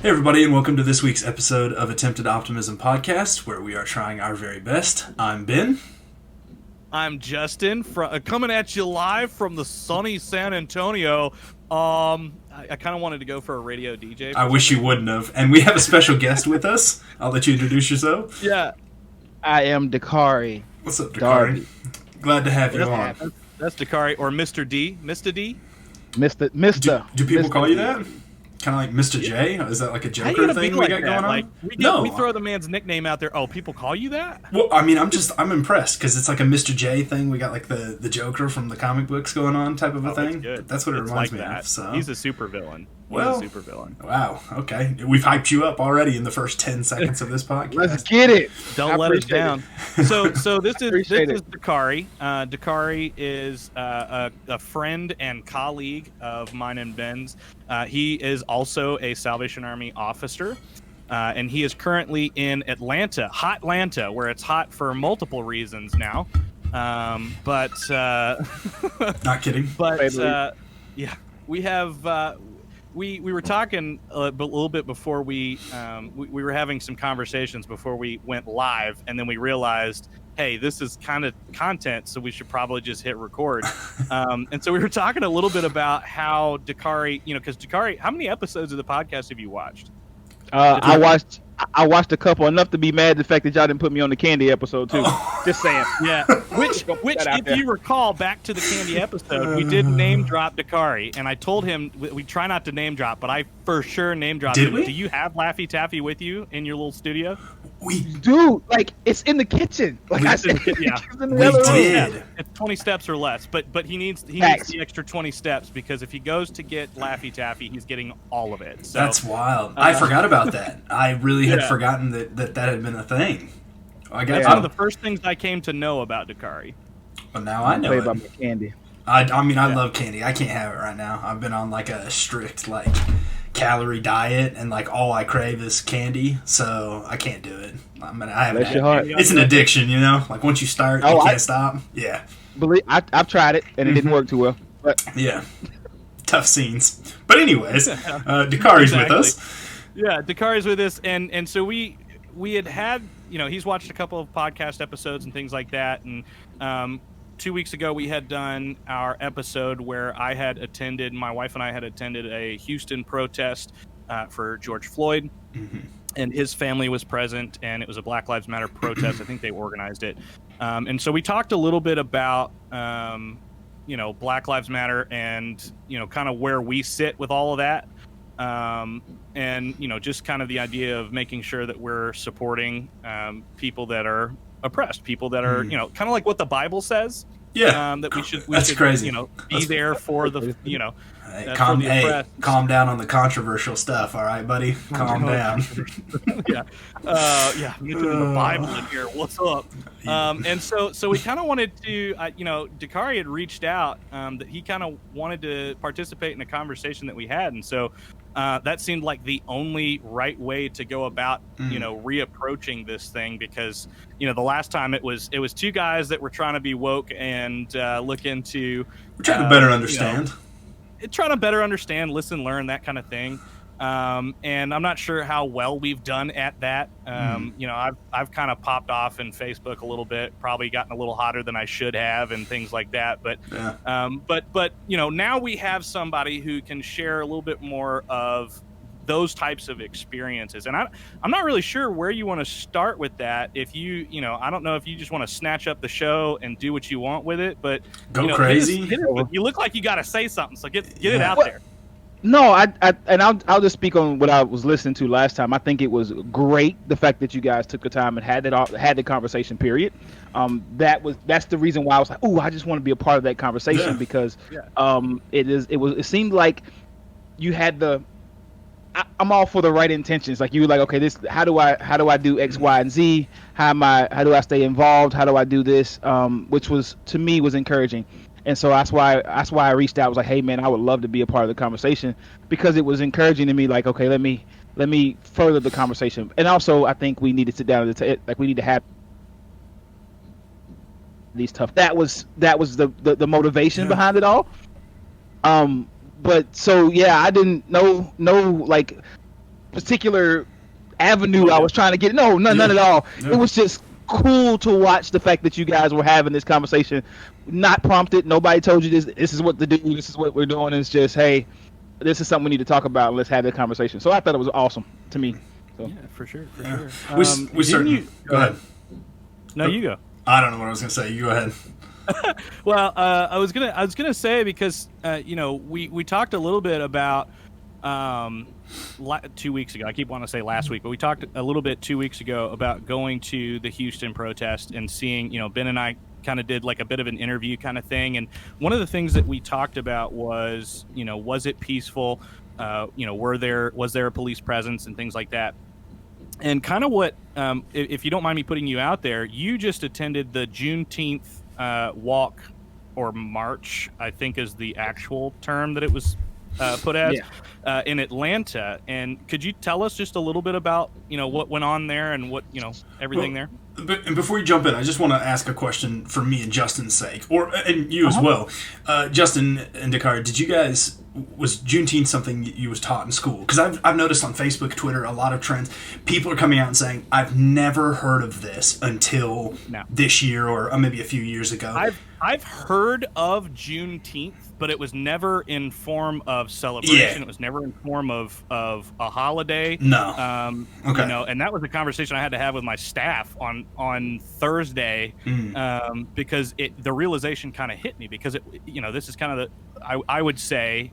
Hey everybody, and welcome to this week's episode of Attempted Optimism Podcast, where we are trying our very best. I'm Ben. I'm Justin, coming at you live from the sunny San Antonio. I kind of wanted to go for a radio DJ. I wish you wouldn't have. And we have a special guest with us. I'll let you introduce yourself. Yeah. I am Dakarai. What's up, Dakarai? Glad to have you on. That's Dakarai, or Mr. D. Mr. D? Mr. Do people Mr. call you D. that? Kind of like Mr. J? Is that like a How you Joker gonna thing be we like got that? going on? We throw the man's nickname out there. Oh, people call you that? Well, I mean, I'm impressed because it's like a Mr. J thing. We got like the Joker from the comic books going on type of a thing. That's what it reminds me of. So he's a supervillain. Well, He's a supervillain. Wow. Okay, we've hyped you up already in the first 10 seconds of this podcast. Let's get it. Don't let us down. So this is Appreciate it. Dakarai. Dakarai is a friend and colleague of mine and Ben's. He is also a Salvation Army officer, and he is currently in Atlanta, where it's hot for multiple reasons now. But Not kidding. But yeah, we have. We were talking a little bit before we were having some conversations before we went live, and then we realized, hey, this is kind of content, so we should probably just hit record. And so we were talking a little bit about how Dakarai, because Dakarai, how many episodes of the podcast have you watched? I watched a couple, enough to be mad at the fact that y'all didn't put me on the Candy episode too. Just saying. Yeah. Which if you recall back to the Candy episode, we did name drop Dakarai, and I told him we try not to name drop, but I for sure name dropped him. We? Do you have Laffy Taffy with you in your little studio? We Dude, like it's in the kitchen. Like I said, yeah. it's in the We other room. did. Yeah, it's 20 steps or less, but he needs the extra 20 steps, because if he goes to get Laffy Taffy, he's getting all of it. So That's wild. I forgot about that. I really had Yeah. forgotten that had been a thing. I guess that's one of the first things I came to know about Dakarai. Well, now I know Play it. about my Candy. I mean, I love candy. I can't have it right now. I've been on like a strict like calorie diet, and like all I crave is candy, so I can't do it. I mean, I Bless your haven't. heart. It's an addiction, you know. Like once you start, you can't stop. Yeah, Believe I've tried it and it didn't work too well. But yeah. Tough scenes. But anyways, Dakarai's with us. Yeah, Dakarai's with us, and so we had he's watched a couple of podcast episodes and things like that, and 2 weeks ago we had done our episode where my wife and I had attended a Houston protest for George Floyd, and his family was present, and it was a Black Lives Matter protest. I think they organized it, and so we talked a little bit about Black Lives Matter and kind of where we sit with all of that. And just kind of the idea of making sure that we're supporting people that are oppressed, people that are kind of like what the Bible says. Yeah, that we should crazy. Be there for the Hey, calm down on the controversial stuff, all right, buddy? Calm down. Yeah, the Bible in here. What's up? And so we kind of wanted to, Dakarai had reached out that he kind of wanted to participate in a conversation that we had, and so that seemed like the only right way to go about, reapproaching this thing, because the last time it was two guys that were trying to be woke and look into. We're trying to better understand. Trying to better understand, listen, learn, that kind of thing. And I'm not sure how well we've done at that. I've kind of popped off in Facebook a little bit, probably gotten a little hotter than I should have and things like that. But, but now we have somebody who can share a little bit more of those types of experiences. And I'm not really sure where you want to start with that. If I don't know if you just want to snatch up the show and do what you want with it, but go crazy. You look like you got to say something, so get it out there. No, I'll just speak on what I was listening to last time. I think it was great, the fact that you guys took the time and had the conversation. Period. That's the reason why I was like, oh, I just want to be a part of that conversation, because it seemed like you had I'm all for the right intentions. Like you were like, okay, how do I do X, Y, and Z? How do I stay involved? How do I do this? Which was, to me, was encouraging. And so that's why I reached out. I was like, hey man, I would love to be a part of the conversation, because it was encouraging to me. Like, okay, let me further the conversation. And also, I think we need to sit down we need to have these tough. That was the motivation behind it all. But so yeah, I didn't know like particular avenue I was trying to get. No, none at all. Yeah. It was just cool to watch the fact that you guys were having this conversation, not prompted. Nobody told you this. This is what to do. This is what we're doing. It's just, hey, this is something we need to talk about. Let's have that conversation. So I thought it was awesome to me. So. Yeah, for sure. We certainly go ahead. No, you go. I don't know what I was gonna say. You go ahead. Well, I was gonna say because we talked a little bit about 2 weeks ago. I keep wanting to say last week, but we talked a little bit 2 weeks ago about going to the Houston protest and seeing. Ben and I kind of did like a bit of an interview kind of thing, and one of the things that we talked about was was it peaceful? Was there a police presence and things like that? And kind of what, if you don't mind me putting you out there, you just attended the Juneteenth walk or march, I think is the actual term that it was put as, in Atlanta. And could you tell us just a little bit about, what went on there and what, everything there? And before you jump in, I just want to ask a question for me and Justin's sake, and you as well. Justin and Dakarai, did you guys, was Juneteenth something you was taught in school? Because I've noticed on Facebook, Twitter, a lot of trends. People are coming out and saying, I've never heard of this until this year or maybe a few years ago. I've heard of Juneteenth, but it was never in form of celebration. Yeah. It was never in form of a holiday. No. Okay. And that was a conversation I had to have with my staff on Thursday, because the realization kind of hit me because this is kind of I would say,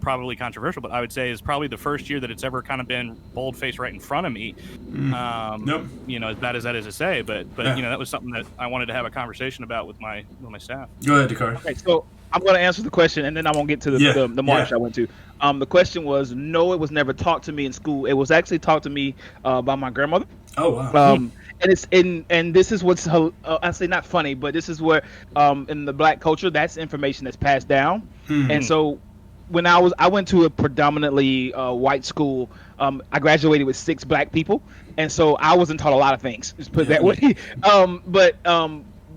probably controversial, but I would say is probably the first year that it's ever kind of been bold-faced right in front of me. As bad as that is to say, but that was something that I wanted to have a conversation about with my staff. Go ahead, Dakarai. Okay, so I'm going to answer the question, and then I'm going to get to the march I went to. The question was, no, it was never taught to me in school. It was actually taught to me by my grandmother. Oh, wow. And it's and this is what's I say not funny, but this is where in the black culture, that's information that's passed down. And so when I went to a predominantly white school. I graduated with 6 black people, and so I wasn't taught a lot of things. Just put it that way. But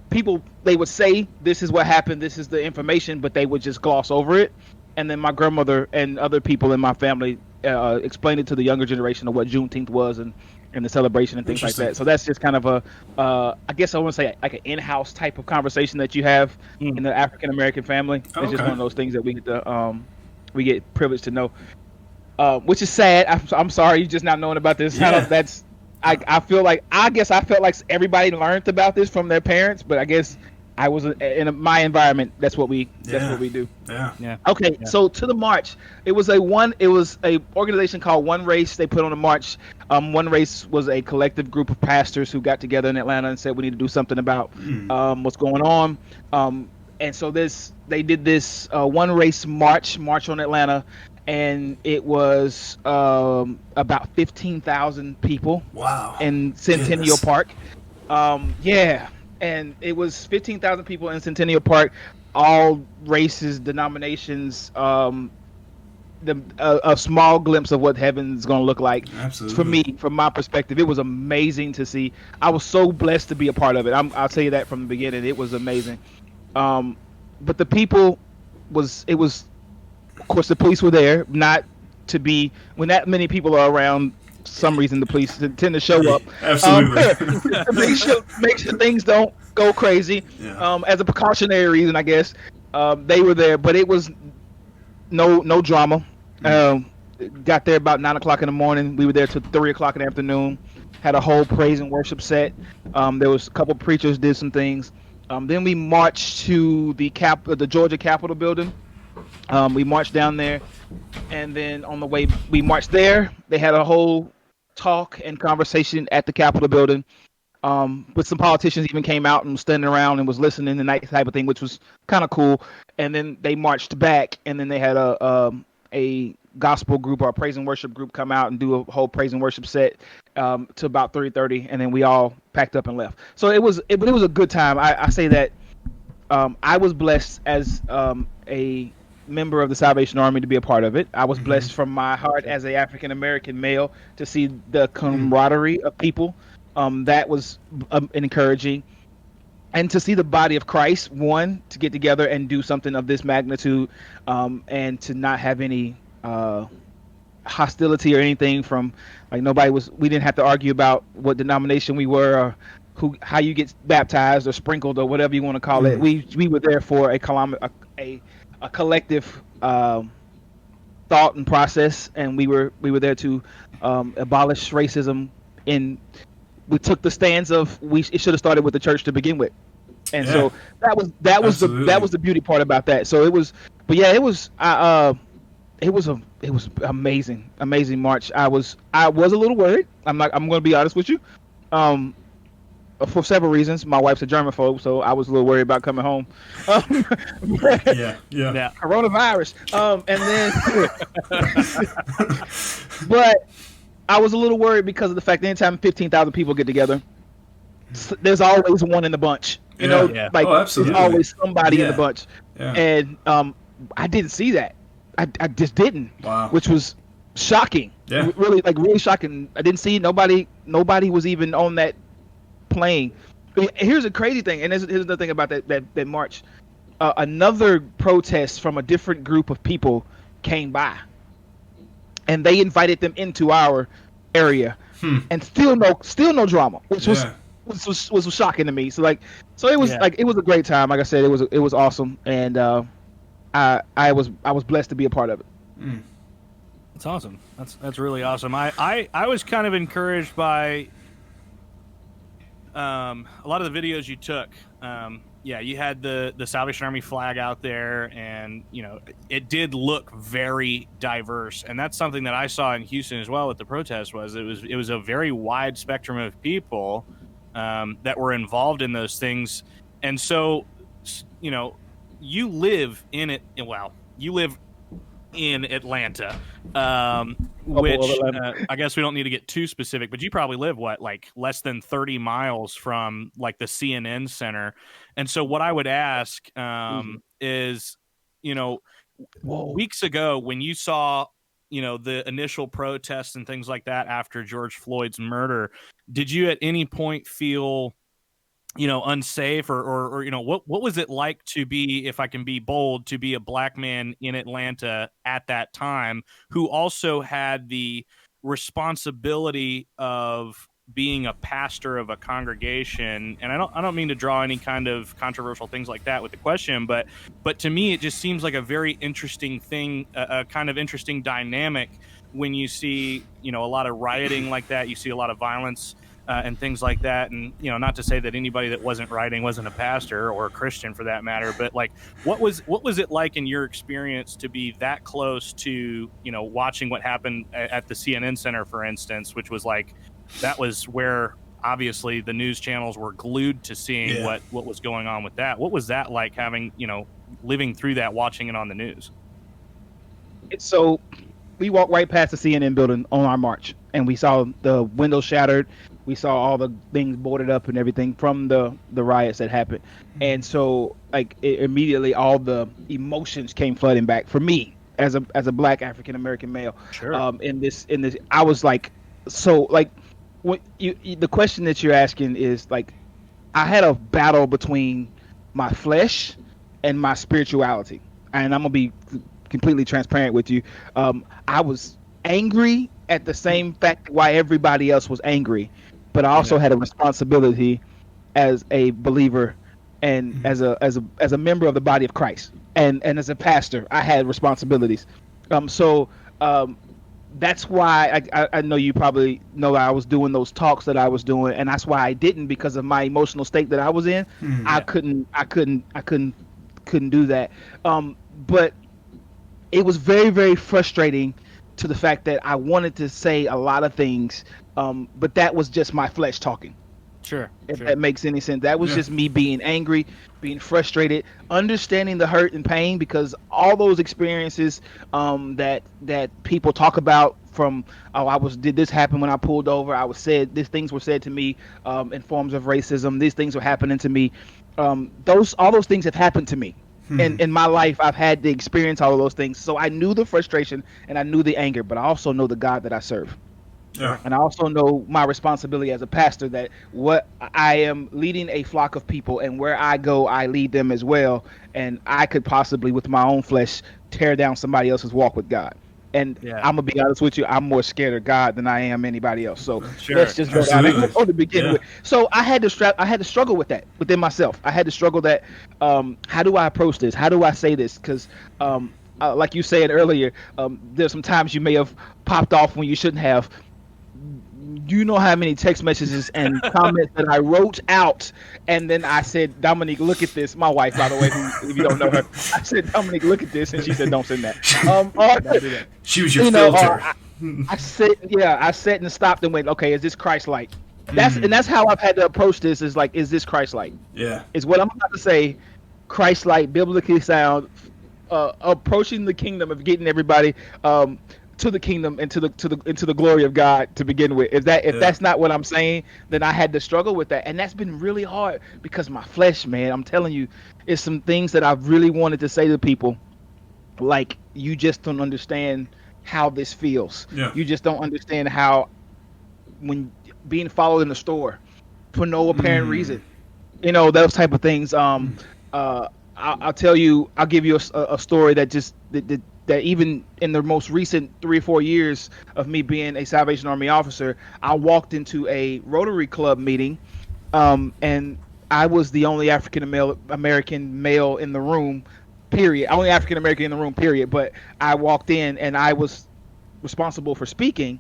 people, they would say this is what happened, this is the information, but they would just gloss over it. And then my grandmother and other people in my family explained it to the younger generation of what Juneteenth was and the celebration and things like that. So that's just kind of I guess I want to say like an in-house type of conversation that you have in the African American family. It's just one of those things that we get privileged to know, which is sad. I'm sorry you just not knowing about this. Yeah. I feel like I felt like everybody learned about this from their parents, but I guess I was in my environment. That's what we do. Yeah. Okay. Yeah. So to the march, it was a organization called One Race. They put on a march. One Race was a collective group of pastors who got together in Atlanta and said we need to do something about what's going on. And so they did this One Race march on Atlanta. And it was about 15,000 people. Wow. In Centennial Park. And it was 15,000 people in Centennial Park, all races, denominations, a small glimpse of what heaven's going to look like. Absolutely. For me, from my perspective, it was amazing to see. I was so blessed to be a part of it. I'll tell you that from the beginning. It was amazing. But the people of course, the police were there, not to be, when that many people are around, for some reason the police tend to show up. Absolutely. To make sure things don't go crazy. Yeah. As a precautionary reason, I guess. They were there, but it was no drama. Got there about 9 o'clock in the morning. We were there till 3 o'clock in the afternoon. Had a whole praise and worship set. There was a couple preachers did some things. Then we marched to the Georgia Capitol building. We marched down there, and then on the way we marched there, they had a whole talk and conversation at the Capitol building. With some politicians even came out and was standing around and was listening and that type of thing, which was kind of cool. And then they marched back, and then they had a gospel group or a praise and worship group come out and do a whole praise and worship set to about 3:30, and then we all packed up and left. So it was a good time. I say that I was blessed as a member of the Salvation Army to be a part of it. I was blessed from my heart as an African American male to see the camaraderie of people. That was encouraging. And to see the body of Christ, one, to get together and do something of this magnitude, and to not have any, I hostility or anything from like we didn't have to argue about what denomination we were or how you get baptized or sprinkled or whatever you want to call it. We were there for a collective thought and process, and we were there to abolish racism. We took the stance of it should have started with the church to begin with, and so that was the beauty part about that. So it was, but yeah, it was amazing march. I was a little worried. I'm going to be honest with you, for several reasons. My wife's a germaphobe, so I was a little worried about coming home. Yeah. Coronavirus. And then, but I was a little worried because of the fact that anytime 15,000 people get together, there's always one in the bunch. You know, like there's always somebody in the bunch. Yeah. And I didn't see that. I just didn't. Wow. Which was shocking. Yeah. Really shocking. I didn't see nobody was even on that playing. Here's a crazy thing, and here's another thing about that march. Another protest from a different group of people came by, and they invited them into our area, and still no drama, which was shocking to me. So it was it was a great time. Like I said, it was awesome, and I was blessed to be a part of it. That's awesome. That's really awesome. I was kind of encouraged by a lot of the videos you took. You had the Salvation Army flag out there, and it did look very diverse, and that's something that I saw in Houston as well with the protest. It was a very wide spectrum of people that were involved in those things, and so you live in it. Well, you live in Atlanta, which I guess we don't need to get too specific, but you probably live less than 30 miles from the CNN Center. And so what I would ask is, weeks ago when you saw, the initial protests and things like that after George Floyd's murder, did you at any point feel unsafe or what was it like to be, if I can be bold, to be a black man in Atlanta at that time who also had the responsibility of being a pastor of a congregation? And I don't mean to draw any kind of controversial things like that with the question, but to me it just seems like a very interesting thing, a kind of interesting dynamic when you see a lot of rioting like that. You see a lot of violence and things like that. And, not to say that anybody that wasn't writing wasn't a pastor or a Christian for that matter, but what was it like in your experience to be that close to, watching what happened at the CNN Center, for instance, which was that was where obviously the news channels were glued to seeing what was going on with that. What was that like, having, living through that, watching it on the news? So we walked right past the CNN building on our march, and we saw the windows shattered. We saw all the things boarded up and everything from the riots that happened. And so immediately all the emotions came flooding back for me as a black African American male. Sure. In this I was what the question that you're asking is I had a battle between my flesh and my spirituality. And I'm going to be completely transparent with you. I was angry at the same fact why everybody else was angry, but I also had a responsibility as a believer and as a member of the body of Christ, and as a pastor, I had responsibilities. That's why I know you probably know I was doing those talks that I was doing, and that's why I didn't, because of my emotional state that I was in. I couldn't do that. But it was very, very frustrating to the fact that I wanted to say a lot of things, but that was just my flesh talking. Sure. If that makes any sense. That was just me being angry, being frustrated, understanding the hurt and pain, because all those experiences that people talk about from, did this happen when I pulled over? These things were said to me in forms of racism. These things were happening to me. All those things have happened to me. In my life, I've had to experience all of those things. So I knew the frustration and I knew the anger, but I also know the God that I serve. Yeah. And I also know my responsibility as a pastor, that what I am leading a flock of people, and where I go, I lead them as well. And I could possibly, with my own flesh, tear down somebody else's walk with God. And Yeah. I'm gonna be honest with you, I'm more scared of God than I am anybody else. So Sure. let's just go down Absolutely. and go to begin Yeah. with. So I had to struggle with that within myself. I had to struggle that. How do I approach this? How do I say this? Because like you said earlier, there's some times you may have popped off when you shouldn't have. You know how many text messages and comments that I wrote out, and then I said, Dominique, look at this. My wife, by the way, who, if you don't know her, I said, Dominique, look at this, and she said, don't send that. Or, She was your you know, filter. I sat and stopped and went, okay, is this Christ-like? That's how I've had to approach this. Is like, is this Christ-like? Yeah. Is what I'm about to say, Christ-like, biblically sound, approaching the kingdom of getting everybody to the kingdom and into the glory of God to begin with. If that's not what I'm saying, then I had to struggle with that, and that's been really hard because my flesh, man, I'm telling you, it's some things that I've really wanted to say to people, like, you just don't understand how this feels. Yeah. You just don't understand how, when being followed in the store for no apparent reason, those type of things. I'll tell you, I'll give you a story that just that even in the most recent 3 or 4 years of me being a Salvation Army officer, I walked into a Rotary Club meeting, and I was the only African American male in the room, period. Only African American in the room, period. But I walked in and I was responsible for speaking.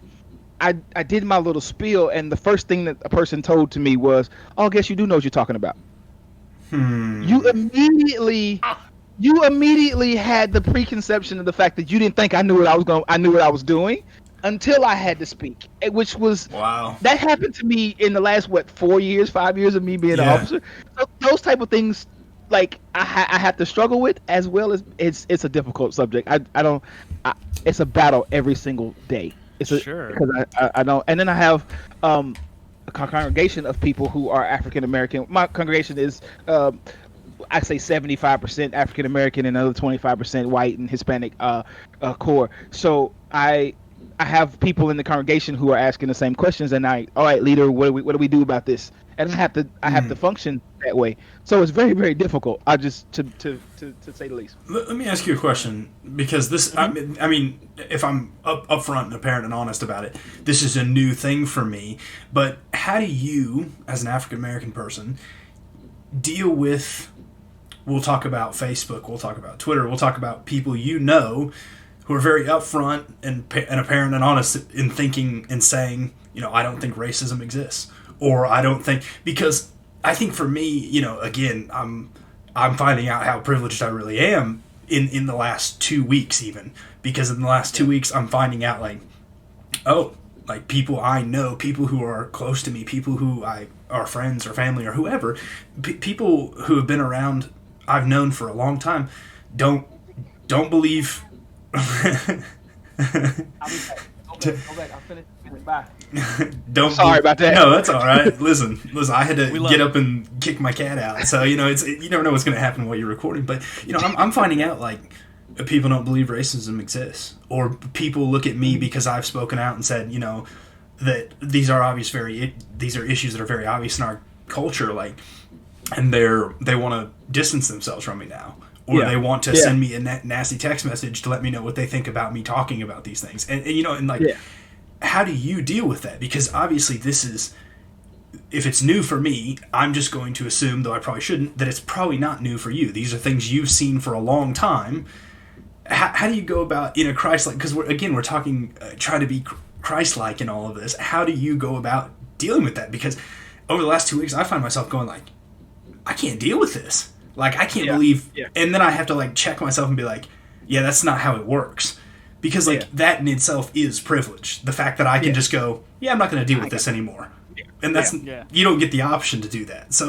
I did my little spiel, and the first thing that a person told to me was, "Oh, I guess you do know what you're talking about." You immediately had the preconception of the fact that you didn't think I knew what I was doing until I had to speak, which was Wow. That happened to me in the last 5 years of me being an officer. So those type of things, like I have to struggle with, as well as it's a difficult subject. It's a battle every single day. Sure. Because I don't, and then I have a congregation of people who are African American. My congregation is I say 75% African American and another 25% white and Hispanic core. So I have people in the congregation who are asking the same questions, and all right, leader, what do we do about this? And I have to function that way. So it's very, very difficult. I just to say the least. Let me ask you a question, because this, I mean, if I'm upfront and apparent and honest about it, this is a new thing for me. But how do you, as an African American person, deal with? We'll talk about Facebook. We'll talk about Twitter. We'll talk about people who are very upfront and apparent and honest in thinking and saying, I don't think racism exists, or I don't think, because I think for me, again, I'm finding out how privileged I really am in the last 2 weeks, even, because in the last 2 weeks I'm finding out like people I know, people who are close to me, people who are friends or family or whoever, people who have been around, I've known for a long time, don't believe. Go back. I'll finish. Bye. Sorry about that. No, that's all right. Listen. I had to get up and kick my cat out. So you never know what's going to happen while you're recording. But I'm finding out like people don't believe racism exists, or people look at me because I've spoken out and said that these are issues that are very obvious in our culture, like, and they want to distance themselves from me now. Or they want to send me a nasty text message to let me know what they think about me talking about these things. How do you deal with that? Because obviously this is, if it's new for me, I'm just going to assume, though I probably shouldn't, that it's probably not new for you. These are things you've seen for a long time. How do you go about in a Christ-like, because we're talking, trying to be Christ-like in all of this. How do you go about dealing with that? Because over the last 2 weeks, I find myself going like, I can't deal with this. Like, I can't believe, and then I have to like check myself and be like, yeah, that's not how it works. Because that in itself is privilege. The fact that I can just go, I'm not going to deal with this anymore. Yeah. And that's, you don't get the option to do that. So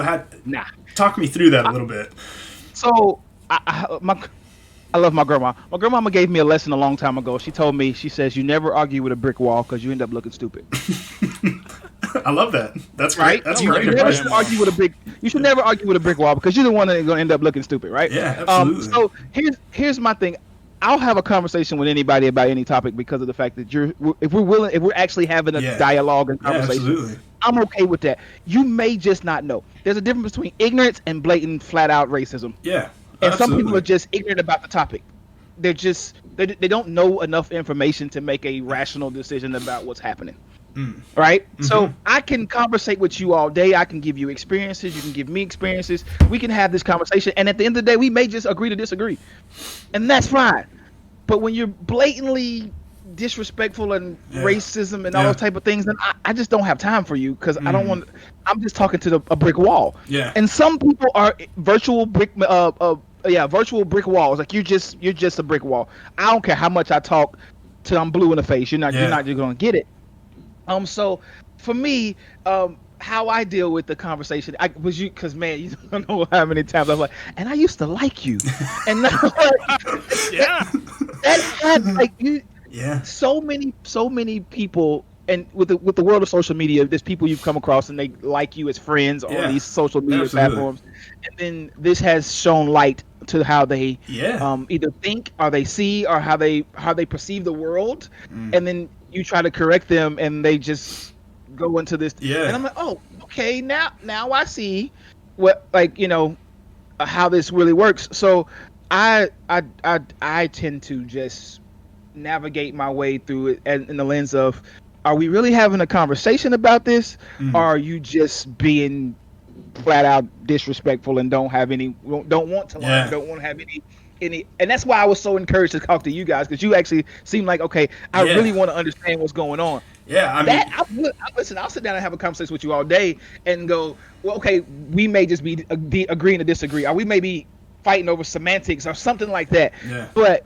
talk me through that a little bit. So I love my grandma. My grandmama gave me a lesson a long time ago. She told me, she says, you never argue with a brick wall because you end up looking stupid. I love that. That's right. That's great. You should never argue with a brick wall because you're the one that's going to end up looking stupid, right? Yeah, absolutely. So here's my thing. I'll have a conversation with anybody about any topic because of the fact that if we're actually having a dialogue and conversation, I'm okay with that. You may just not know. There's a difference between ignorance and blatant, flat out racism. Yeah. And some people are just ignorant about the topic. They're just they don't know enough information to make a rational decision about what's happening. Right? So I can conversate with you all day. I can give you experiences. You can give me experiences. We can have this conversation. And at the end of the day, we may just agree to disagree. And that's fine. But when you're blatantly disrespectful and racism and all those type of things, then I just don't have time for you, because I don't want. I'm just talking to a brick wall. Yeah. And some people are virtual brick walls. Like you're just a brick wall. I don't care how much I talk till I'm blue in the face. You're not gonna get it. So for me, how I deal with the conversation, because man, you don't know how many times I'm like, and I used to like you, and now that had like you. Yeah. So many people, and with the world of social media, there's people you've come across and they like you as friends on these social media platforms, and then this has shown light to how they either think or they see or how they perceive the world, and then you try to correct them and they just go into this. Yeah. And I'm like, oh, okay, now I see what, like, how this really works. So I tend to just navigate my way through it in the lens of, are we really having a conversation about this, or are you just being flat out disrespectful and don't want to learn, don't want to have any, and that's why I was so encouraged to talk to you guys, because you actually seem like, okay, I really want to understand what's going on. Yeah, I mean, listen, I'll sit down and have a conversation with you all day and go, well, okay, we may just be agreeing to disagree, or we may be fighting over semantics or something like that. Yeah. But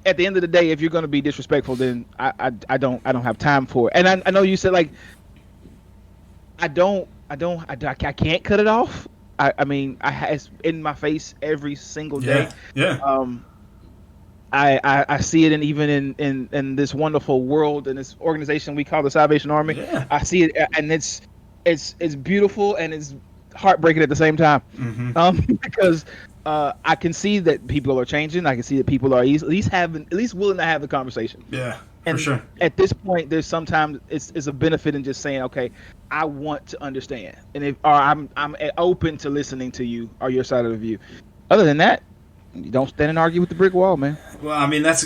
at the end of the day, if you're going to be disrespectful, then I don't have time for it. And I know you said, like, I can't cut it off. I mean, it's in my face every single day. Yeah. I see it, even in this wonderful world and this organization we call the Salvation Army. Yeah. I see it, and it's beautiful and it's heartbreaking at the same time. Because I can see that people are changing. I can see that people are at least willing to have the conversation. Yeah. And for sure. At this point, there's sometimes it's a benefit in just saying, okay, I want to understand, and I'm open to listening to you or your side of the view. Other than that, you don't stand and argue with the brick wall, man. Well, I mean that's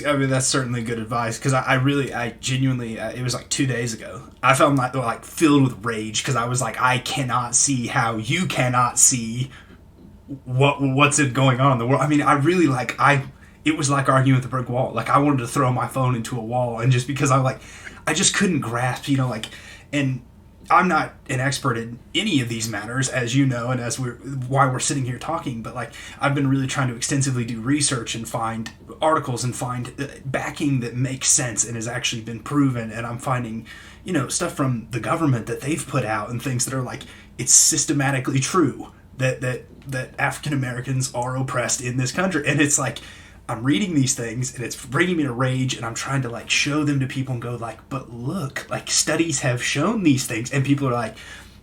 certainly good advice, because I genuinely it was like 2 days ago, I felt like filled with rage, because I was like, I cannot see how you cannot see what's going on in the world. I mean, I really it was like arguing with a brick wall. Like, I wanted to throw my phone into a wall, and just because I just couldn't grasp, and I'm not an expert in any of these matters, as you know, and why we're sitting here talking, but I've been really trying to extensively do research and find articles and find backing that makes sense and has actually been proven, and I'm finding, stuff from the government that they've put out and things that are it's systematically true that African Americans are oppressed in this country, and it's I'm reading these things and it's bringing me to rage, and I'm trying to show them to people and go but look, studies have shown these things, and people are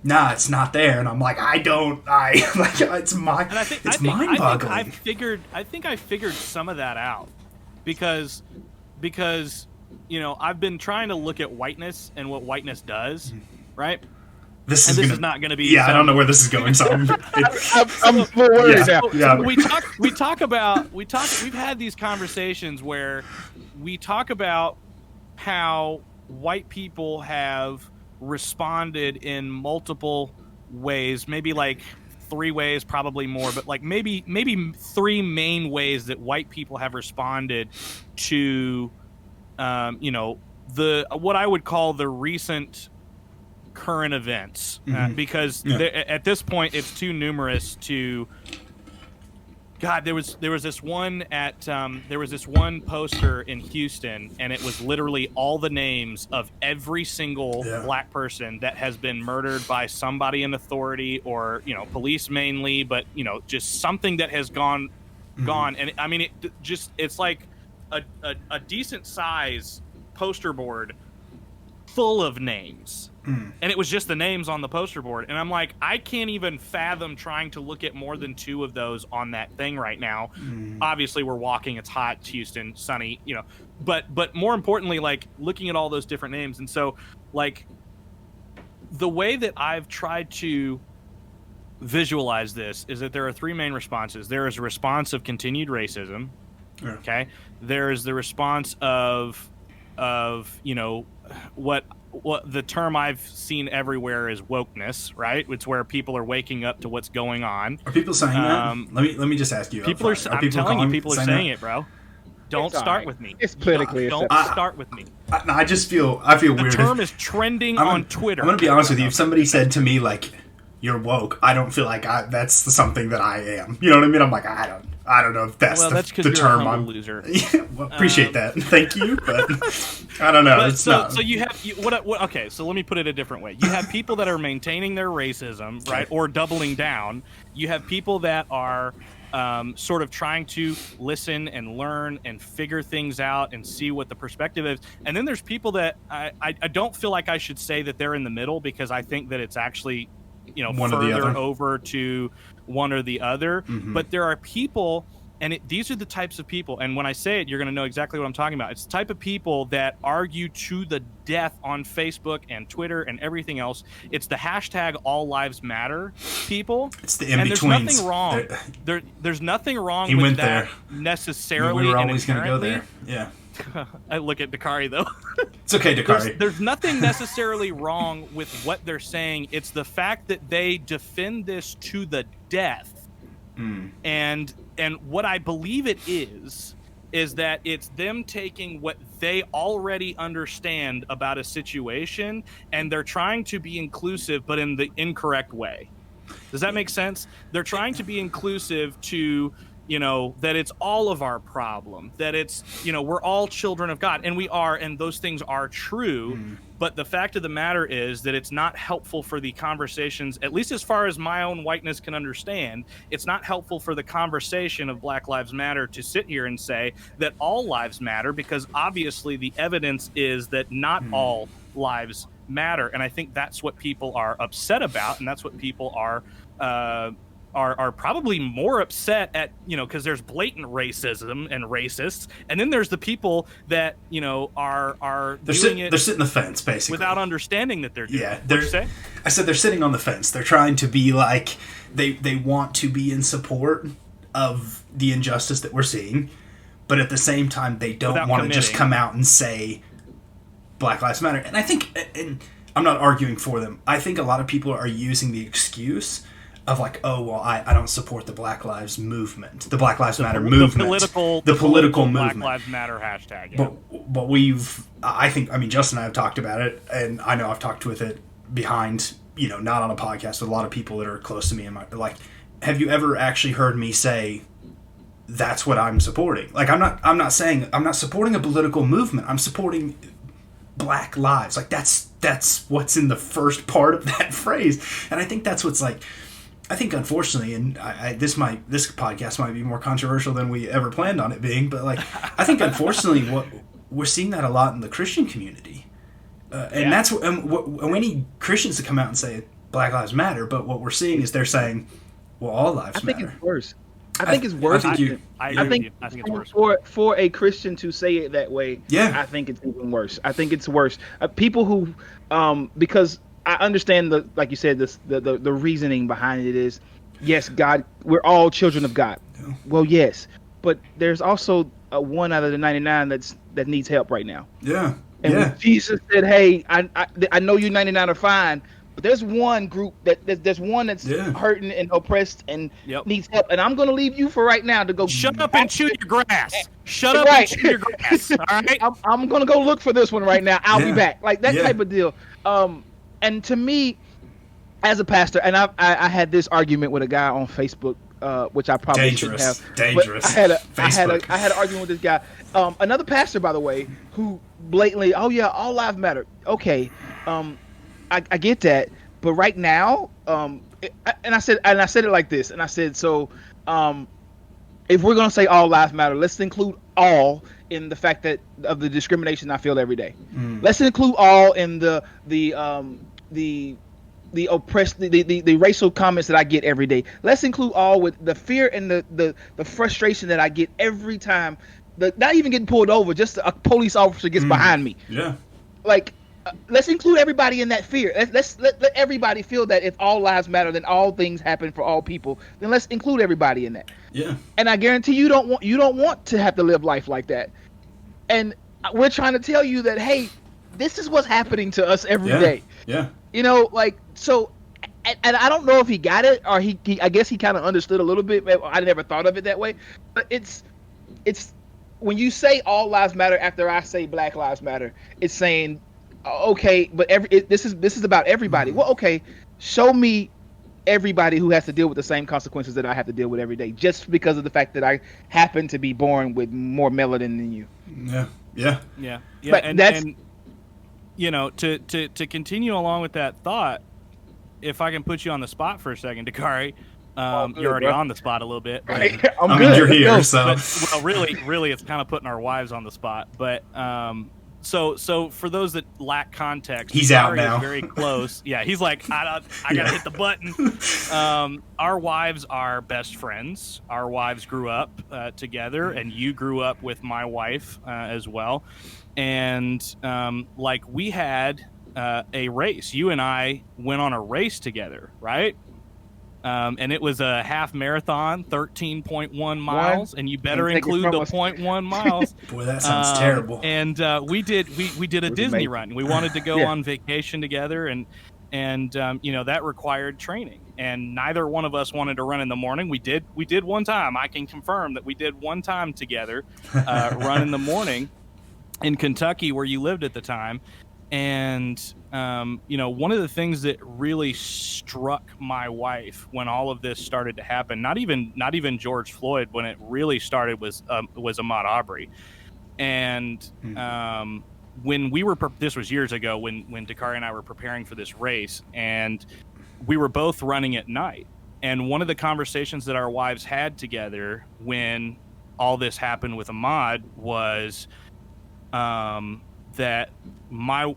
nah, it's not there, and I'm it's mind-boggling. I think I figured some of that out because I've been trying to look at whiteness and what whiteness does, right? This is not going to be. Yeah, I don't know where this is going. So I'm worried now. Yeah. We've had these conversations where we talk about how white people have responded in multiple ways, maybe 3 ways, probably more, but maybe 3 main ways that white people have responded to, what I would call the recent current events, because at this point it's too numerous to. God, there was this one poster in Houston, and it was literally all the names of every single black person that has been murdered by somebody in authority, or police mainly, but just something that has gone. And I mean, it's like a decent size poster board full of names. And it was just the names on the poster board. And I'm like, I can't even fathom trying to look at more than 2 of those on that thing right now. Obviously, we're walking. It's hot, Houston, sunny, But more importantly, looking at all those different names. And so, the way that I've tried to visualize this is that there are 3 main responses. There is a response of continued racism. Yeah. Okay, there's the response of what the term I've seen everywhere is wokeness, right? It's where people are waking up to what's going on. Are people saying that? Let me just ask you. People are. I'm telling you, people are saying it, bro. Don't start with me. It's politically Don't acceptable. start with me. I just feel weird. The term is trending on Twitter. I'm gonna be honest with you. If somebody said to me like, "You're woke," I don't feel like that's something that I am. You know what I mean? I'm like, I don't know if that's that's the you're term. A humble I'm loser. Yeah, well, appreciate that. Thank you, but I don't know. It's not. So you have what? Okay, so let me put it a different way. You have people that are maintaining their racism, right, or doubling down. You have people that are sort of trying to listen and learn and figure things out and see what the perspective is. And then there's people that I don't feel like I should say that they're in the middle, because I think that it's actually, One or the further other. over to one or the other. Mm-hmm. But there are people, and these are the types of people, and when I say it, you're going to know exactly what I'm talking about. It's the type of people that argue to the death on Facebook and Twitter and everything else. It's the hashtag All Lives Matter people. It's the and in-betweens. there's nothing wrong. There's nothing wrong He with went that there. necessarily. We were and always going to go inherently. there. Yeah. I look at Dakarai, though. It's okay, Dakarai. There's nothing necessarily wrong with what they're saying. It's the fact that they defend this to the death. And what I believe it is that it's them taking what they already understand about a situation, and they're trying to be inclusive, but in the incorrect way. Does that make sense? They're trying to be inclusive to, that it's all of our problem, that it's, we're all children of God, and we are, and those things are true. But the fact of the matter is that it's not helpful for the conversations, at least as far as my own whiteness can understand, it's not helpful for the conversation of Black Lives Matter to sit here and say that all lives matter, because obviously the evidence is that not all lives matter. And I think that's what people are upset about, and that's what people are probably more upset at, because there's blatant racism and racists, and then there's the people that are They're doing sitting the fence basically without understanding that they're doing. Yeah, What'd you say? I said they're sitting on the fence. They're trying to be like they want to be in support of the injustice that we're seeing, but at the same time they don't want to just come out and say Black Lives Matter. And I think, and I'm not arguing for them, I think a lot of people are using the excuse of like, oh, well, I don't support the Black Lives movement, the Black Lives Matter movement, the political movement. Black Lives Matter hashtag. Yeah. But Justin and I have talked about it, and I know I've talked with it behind, not on a podcast, with a lot of people that are close to me. And like, have you ever actually heard me say that's what I'm supporting? Like, I'm not saying I'm not supporting a political movement. I'm supporting Black lives. Like, that's what's in the first part of that phrase, and I think that's what's like. I think, unfortunately, and this podcast might be more controversial than we ever planned on it being, but like, I think, unfortunately, what we're seeing that a lot in the Christian community, and that's and we need Christians to come out and say Black Lives Matter. But what we're seeing is they're saying, well, all lives matter. I think it's worse. I think it's worse. I think it's worse. For a Christian to say it that way, I think it's even worse. I think it's worse. People who, because I understand like you said, the reasoning behind it is, yes, God, we're all children of God. Yeah. Well, yes, but there's also a 1 out of the 99 that needs help right now. Yeah. And when Jesus said, "Hey, I know you 99 are fine, but there's one group there's one that's hurting and oppressed and needs help, and I'm going to leave you for right now to go shut up and chew your grass. Shut up and chew your grass. All right, I'm going to go look for this one right now. I'll be back." Like that type of deal. And to me, as a pastor, and I had this argument with a guy on Facebook, which I probably shouldn't have. Dangerous. I had an argument with this guy, another pastor, by the way, who blatantly, "Oh yeah, all lives matter." Okay, I get that, but right now, and I said it like this, and I said, so, if we're gonna say all lives matter, let's include all in the fact that of the discrimination I feel every day. Let's include all in the oppressed, the racial comments that I get every day. Let's include all with the fear and the frustration that I get every time, not even getting pulled over, just a police officer gets behind me. Yeah. Like, let's include everybody in that fear. Let everybody feel that if all lives matter, then all things happen for all people. Then let's include everybody in that. Yeah. And I guarantee you don't want to have to live life like that. And we're trying to tell you that, hey, this is what's happening to us every day. Yeah. You know, like, so, and I don't know if he got it, or he I guess he kind of understood a little bit. I never thought of it that way, but it's when you say all lives matter after I say Black Lives Matter, it's saying, okay, but this is about everybody. Well, okay, show me everybody who has to deal with the same consequences that I have to deal with every day, just because of the fact that I happen to be born with more melanin than you. Yeah. But and you know, to continue along with that thought, if I can put you on the spot for a second, Dakarai, you're already on the spot a little bit. But, Right. I mean, you're here, so. But, well, really, it's kind of putting our wives on the spot. But so for those that lack context, he's out now. Is very close. Yeah, he's like, I gotta hit the button. Our wives are best friends. Our wives grew up together, and you grew up with my wife as well. And like we had a race. You and I went on a race together, right? And it was a half marathon, 13.1 miles, and you better include the 0.1 miles. Boy, that sounds terrible. And we did a Disney run. We wanted to go on vacation together, and you know, that required training. And neither one of us wanted to run in the morning. We did one time. I can confirm that we did one time together, run in the morning in Kentucky, where you lived at the time. And you know, one of the things that really struck my wife when all of this started to happen, not even George Floyd, when it really started, was Ahmaud Arbery. And when we were this was years ago, when Dakarai and I were preparing for this race, and we were both running at night. And one of the conversations that our wives had together when all this happened with Ahmaud was that my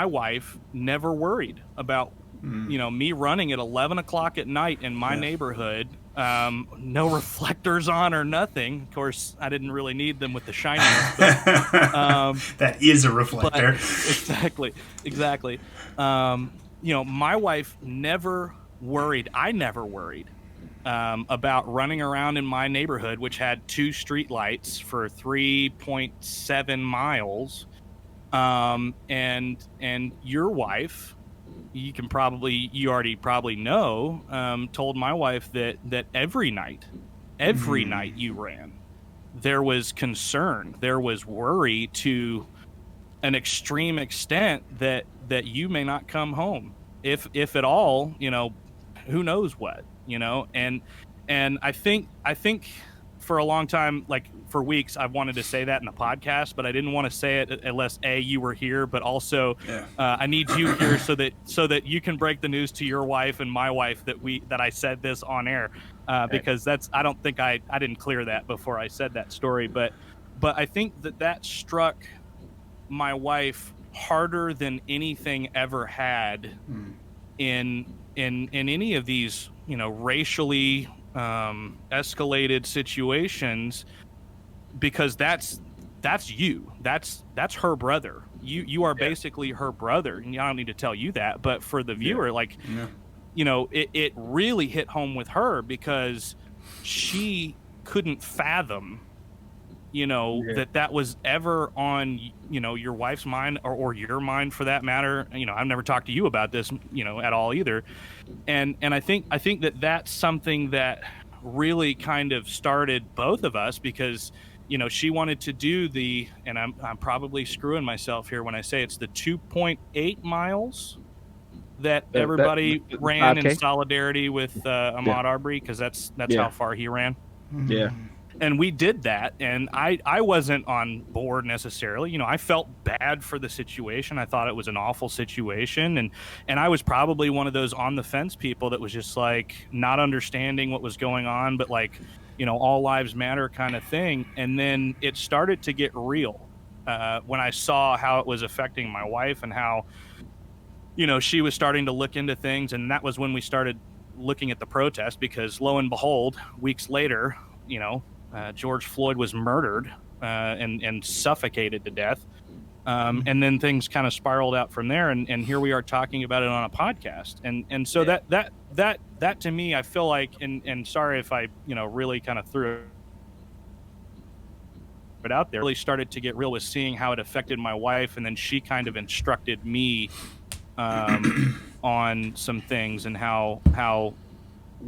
wife never worried about you know, me running at 11 o'clock at night in my neighborhood, no reflectors on or nothing. Of course, I didn't really need them with the shininess. But, that is a reflector. Exactly. You know, my wife never worried. I never worried about running around in my neighborhood, which had 2 street lights for 3.7 miles. And your wife, you already probably know, told my wife that every night you ran, there was concern, there was worry to an extreme extent that you may not come home, if at all, you know, who knows what, you know. And I think for a long time, like for weeks, I've wanted to say that in the podcast, but I didn't want to say it unless A, you were here, but also I need you here so that you can break the news to your wife and my wife that I said this on air, because I don't think I didn't clear that before I said that story, but I think that struck my wife harder than anything ever had in any of these, you know, racially escalated situations, because that's you, that's her brother. You are basically her brother, and I don't need to tell you that, but for the viewer, you know, it really hit home with her, because she couldn't fathom, you know, that was ever on, you know, your wife's mind or your mind for that matter. You know, I've never talked to you about this, you know, at all either. And I think that that's something that really kind of started both of us, because, you know, she wanted to do and I'm probably screwing myself here when I say it's the 2.8 miles that everybody ran in solidarity with Ahmaud Arbery, because that's how far he ran. Yeah. And we did that, and I wasn't on board necessarily. You know, I felt bad for the situation. I thought it was an awful situation, and I was probably one of those on the fence people that was just like not understanding what was going on, but like, you know, all lives matter kind of thing. And then it started to get real when I saw how it was affecting my wife and how, you know, she was starting to look into things. And that was when we started looking at the protest, because lo and behold, weeks later, you know, George Floyd was murdered and suffocated to death. And then things kind of spiraled out from there, and here we are talking about it on a podcast. And so that to me, I feel like, and sorry if I really kind of threw it out there, really started to get real with seeing how it affected my wife, and then she kind of instructed me on some things, and how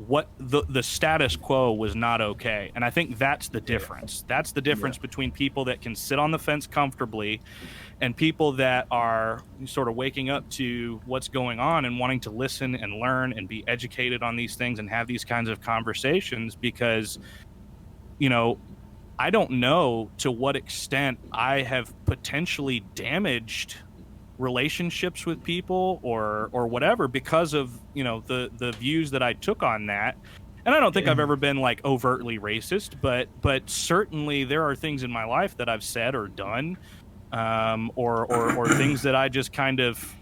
what the status quo was not okay. And I think that's the difference. That's the difference between people that can sit on the fence comfortably and people that are sort of waking up to what's going on and wanting to listen and learn and be educated on these things and have these kinds of conversations. Because I don't know to what extent I have potentially damaged relationships with people or whatever because of the views that I took on that. And I don't think I've ever been like overtly racist, but certainly there are things in my life that I've said or done, or things that I just kind of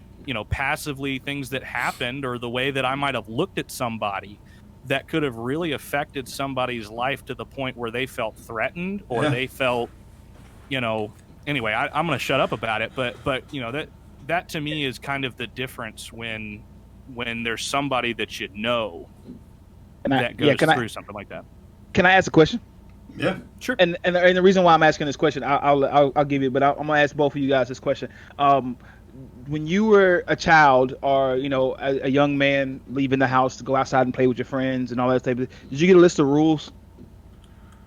passively, things that happened, or the way that I might have looked at somebody that could have really affected somebody's life to the point where they felt threatened, or they felt anyway. I'm going to shut up about it, but that to me is kind of the difference when there's somebody that that goes through something like that. Can I ask a question? Yeah, sure. And the reason why I'm asking this question, I'll give you, but I'm gonna ask both of you guys this question. When you were a child, or a young man leaving the house to go outside and play with your friends and all that type of, did you get a list of rules?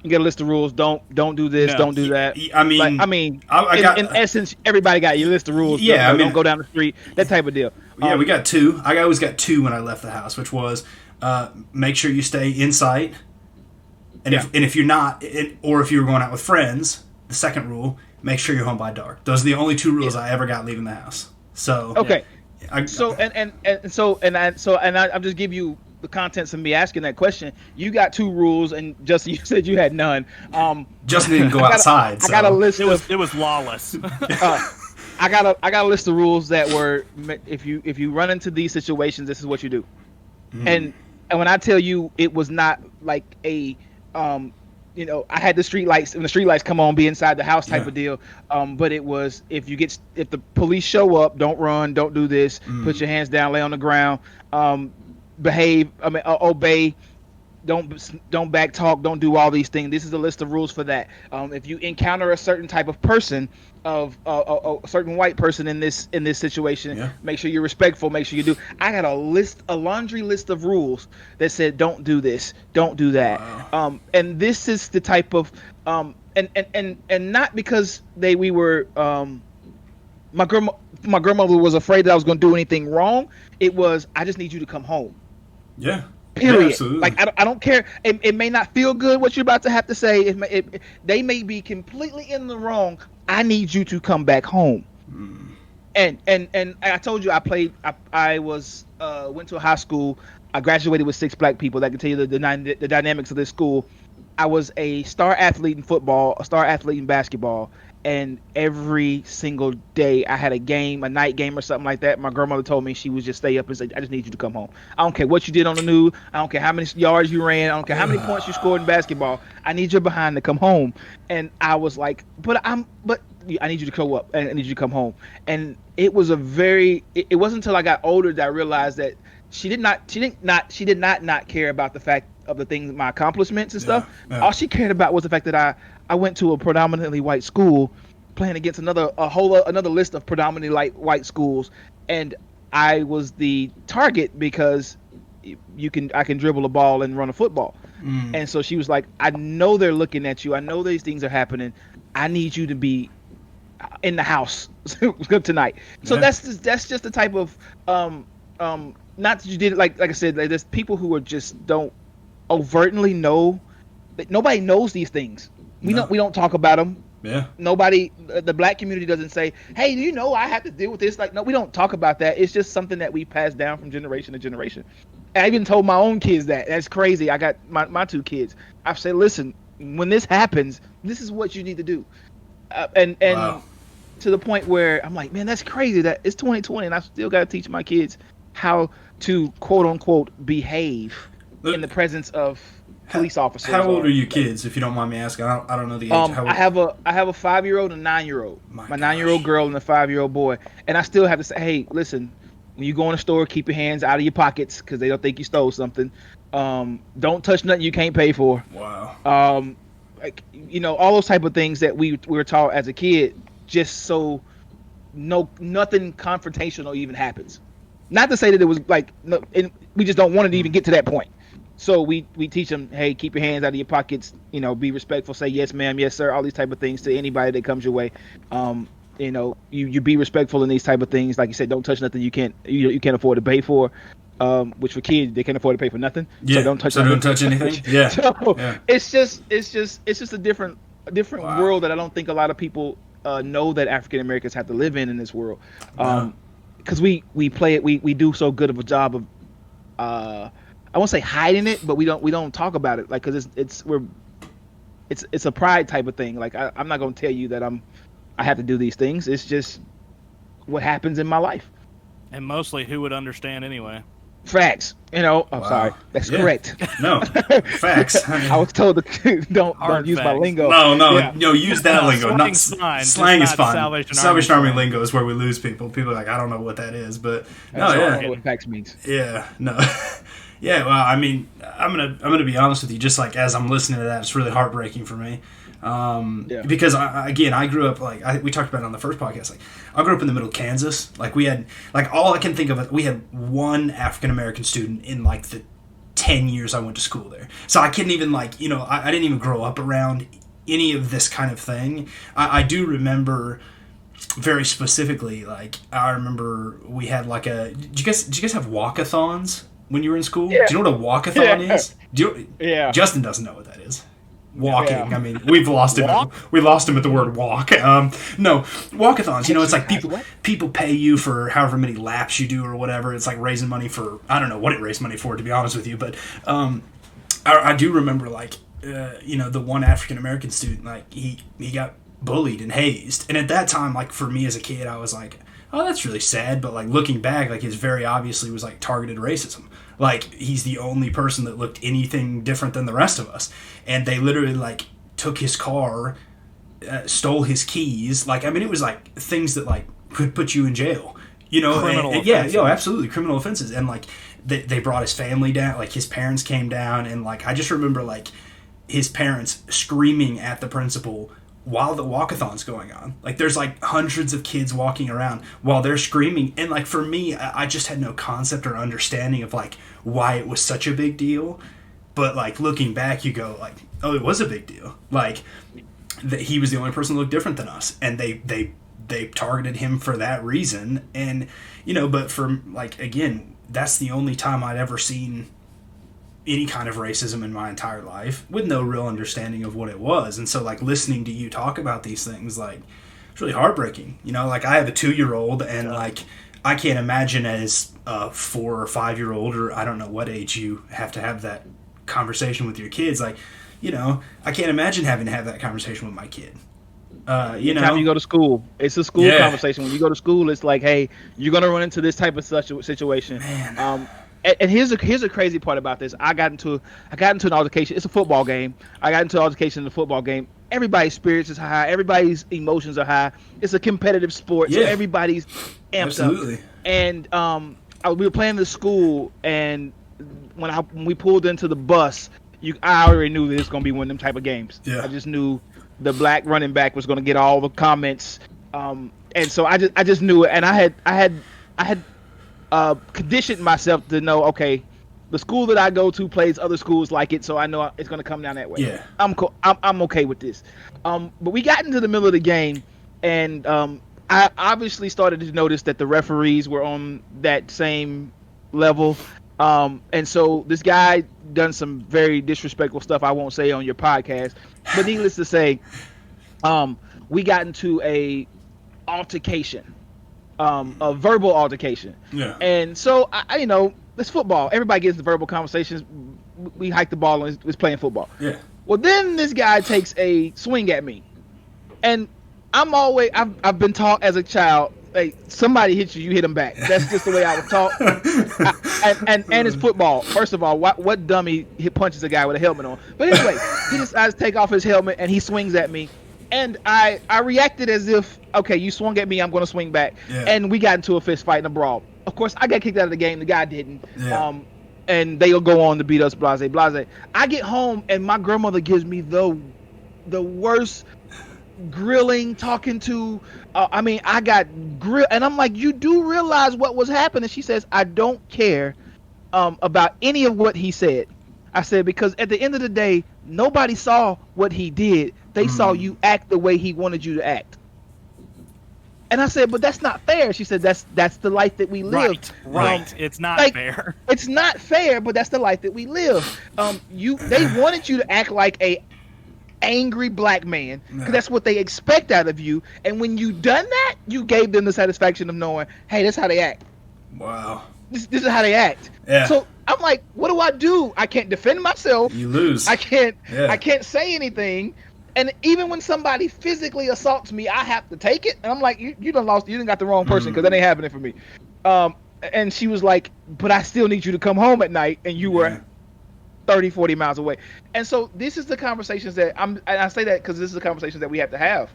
You get a list of rules. Don't do this. No. Don't do that. I mean, in essence, everybody got your list of rules. Yeah, don't go down the street. That type of deal. Yeah, we got two. I always got two when I left the house, which was make sure you stay in sight, and if you're not, or if you were going out with friends, the second rule, make sure you're home by dark. Those are the only two rules I ever got leaving the house. So okay, I'm just give you the contents of me asking that question. You got two rules, and Justin, you said you had none. Justin didn't go outside. I got a list. It was lawless. I got a list of rules that were, if you run into these situations, this is what you do. And when I tell you, it was not like a I had the street lights, and the street lights come on, be inside the house type of deal. But it was, if the police show up, don't run, don't do this, put your hands down, lay on the ground, behave, obey, don't back talk, don't do all these things. This is a list of rules for that. If you encounter a certain type of person, of a certain white person in this situation, make sure you're respectful, make sure you do. I got a laundry list of rules that said don't do this, don't do that. Wow. And this is the type of and not because we were my grandmother was afraid that I was going to do anything wrong. It was, I just need you to come home. Yeah. Period. Yeah, like I don't care. It may not feel good what you're about to have to say. They may be completely in the wrong. I need you to come back home. And I told you I went to a high school. I graduated with 6 black people. That can tell you the dynamics of this school. I was a star athlete in football, a star athlete in basketball. And every single day I had a game, a night game or something like that. My grandmother told me she would just stay up and say, I just need you to come home. I don't care what you did on the news. I don't care how many yards you ran. I don't care how many points you scored in basketball. I need your behind to come home. And I was like, but I need you to go up, and I need you to come home. And it was it wasn't until I got older that I realized that she did not care about the fact of the things, my accomplishments and stuff. Yeah. All she cared about was the fact that I went to a predominantly white school, playing against another list of predominantly white schools, and I was the target because I can dribble a ball and run a football. And so she was like, I know they're looking at you. I know these things are happening. I need you to be in the house tonight. So that's just the type of not that you did it like I said. Like, there's people who are just don't overtly know. Nobody knows these things. We don't talk about them. Yeah. Nobody, the black community doesn't say, hey, do you know I have to deal with this? Like, no, we don't talk about that. It's just something that we pass down from generation to generation. And I even told my own kids that. That's crazy. I got my 2 kids. I've said, listen, when this happens, this is what you need to do. And wow. To the point where I'm like, man, that's crazy that it's 2020 and I still got to teach my kids how to quote unquote behave in the presence of police officers. How old are you kids, if you don't mind me asking? I don't know the age. I have a 5-year-old and a 9-year-old. My 9-year-old girl and a 5-year-old boy. And I still have to say, hey, listen, when you go in the store, keep your hands out of your pockets because they don't think you stole something. Don't touch nothing you can't pay for. Wow. Like, all those type of things that we were taught as a kid, just so nothing confrontational even happens. Not to say that it was like, no, we just don't want it to even get to that point. So we teach them, hey, keep your hands out of your pockets, be respectful, say yes ma'am, yes sir, all these type of things to anybody that comes your way. You be respectful in these type of things. Like you said, don't touch nothing you can't afford to pay for. Which for kids they can't afford to pay for nothing. Yeah. So don't touch. So don't touch anything. Yeah. So yeah. It's just a different wow. world that I don't think a lot of people know that African Americans have to live in this world. Because we play it, we do so good of a job of I won't say hiding it, but we don't talk about it, like, because it's a pride type of thing. Like I'm not gonna tell you that I have to do these things. It's just what happens in my life. And mostly, who would understand anyway? Facts. Wow. Sorry. That's correct. No. Facts. I was told to don't use my lingo. No, use that lingo. Slang is fine. Salvation Army lingo is where we lose people. People are like, I don't know what that is, but I don't know what facts means. Yeah, no. Yeah, well, I mean, I'm gonna be honest with you. Just like as I'm listening to that, it's really heartbreaking for me. Because I grew up we talked about it on the first podcast. Like I grew up in the middle of Kansas. Like we had all I can think of. We had one African American student in like the 10 years I went to school there. So I couldn't even I didn't even grow up around any of this kind of thing. I do remember very specifically. Like I remember we had like did you guys have walkathons when you were in school? Yeah. Do you know what a walkathon is? Yeah. Justin doesn't know what that is. Walking. Yeah. I mean, we've lost him. We lost him at the word walk. No, walkathons. It's like people pay you for however many laps you do or whatever. It's like raising money for, I don't know what it raised money for, to be honest with you. But I do remember the one African American student, like he got bullied and hazed, and at that time, like for me as a kid, I was like, oh, that's really sad. But like looking back, like it very obviously was like targeted racism. Like, he's the only person that looked anything different than the rest of us. And they literally, like, took his car, stole his keys. Like, I mean, it was, like, things that, like, could put you in jail. Criminal offenses. Yeah, absolutely, criminal offenses. And, like, they brought his family down. Like, his parents came down. And, like, I just remember, like, his parents screaming at the principal while the walkathon's going on. Like, there's, like, hundreds of kids walking around while they're screaming. And, like, for me, I just had no concept or understanding of, like, why it was such a big deal. But, like, looking back, you go, like, oh, it was a big deal. Like, he was the only person that looked different than us. And they targeted him for that reason. And, but for, like, again, that's the only time I'd ever seen any kind of racism in my entire life with no real understanding of what it was. And so, like, listening to you talk about these things, like, it's really heartbreaking. Like, I have a 2-year-old and, like, I can't imagine as a 4 or 5-year-old, or I don't know what age you have to have that conversation with your kids. Like, I can't imagine having to have that conversation with my kid. Time you go to school, it's a school conversation. When you go to school, it's like, hey, you're going to run into this type of situation. Man. And here's a crazy part about this. I got into an altercation. It's a football game. I got into an altercation in the football game. Everybody's spirits is high. Everybody's emotions are high. It's a competitive sport, so everybody's amped up. And we were playing in the school, and when we pulled into the bus, I already knew that it was going to be one of them type of games. Yeah. I just knew the black running back was going to get all the comments, and so I just knew it. And I had conditioned myself to know, okay, the school that I go to plays other schools like it, so I know it's going to come down that way. Yeah. I'm okay with this. But we got into the middle of the game, and I obviously started to notice that the referees were on that same level. And so this guy done some very disrespectful stuff I won't say on your podcast. But needless to say, we got into a altercation. A verbal altercation. Yeah. And so I it's football. Everybody gets the verbal conversations. We hike the ball and was playing football. Yeah. Well, then this guy takes a swing at me, and I've been taught as a child, hey, somebody hits you, you hit them back. That's just the way I was taught. and it's football. First of all, what dummy punches a guy with a helmet on? But anyway, he decides to take off his helmet and he swings at me, and I reacted as if, okay, you swung at me, I'm going to swing back, and we got into a fist fight and a brawl. Of course, I got kicked out of the game. The guy didn't. Yeah. And they'll go on to beat us, blase, blase. I get home and my grandmother gives me the worst grilling, talking to. I got grilled, and I'm like, you do realize what was happening? She says, I don't care about any of what he said. I said, because at the end of the day, nobody saw what he did. They saw you act the way he wanted you to act. And I said, but that's not fair. She said, that's the life that we live. Right. It's not fair. It's not fair, but that's the life that we live. They wanted you to act like a angry black man, because that's what they expect out of you. And when you done that, you gave them the satisfaction of knowing, hey, that's how they act. Wow. This is how they act. Yeah. So I'm like, what do? I can't defend myself. You lose. I can't say anything. And even when somebody physically assaults me, I have to take it. And I'm like, you done lost. You done got the wrong person, because that ain't happening for me. And she was like, but I still need you to come home at night. And you were 30, 40 miles away. And so this is the conversations that and I say that because this is the conversations that we have to have.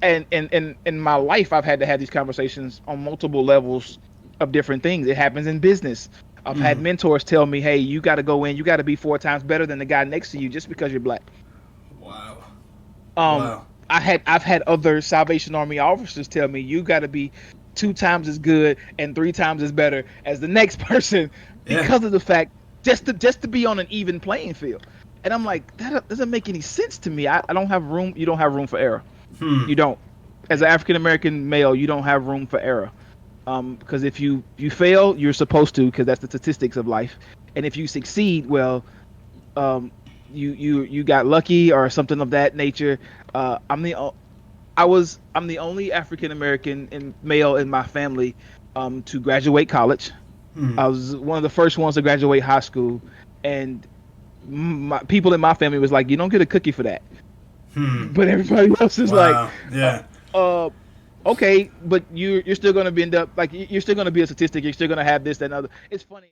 And in my life, I've had to have these conversations on multiple levels of different things. It happens in business. I've had mentors tell me, hey, you got to go in, you got to be 4 times better than the guy next to you just because you're black. Wow. I've had other Salvation Army officers tell me, you got to be 2 times as good and 3 times as better as the next person, because of the fact just to be on an even playing field. And I'm like, that doesn't make any sense to me. I don't have room. You don't have room for error. You don't. As an African American male, you don't have room for error. Because if you fail, you're supposed to, because that's the statistics of life. And if you succeed, well, you got lucky or something of that nature. I'm the only African American male in my family to graduate college. I was one of the first ones to graduate high school, and people in my family was like, you don't get a cookie for that. But everybody else is like, okay, but you're still going to end up like, you're still going to be a statistic. You're still going to have this, that, and other. It's funny.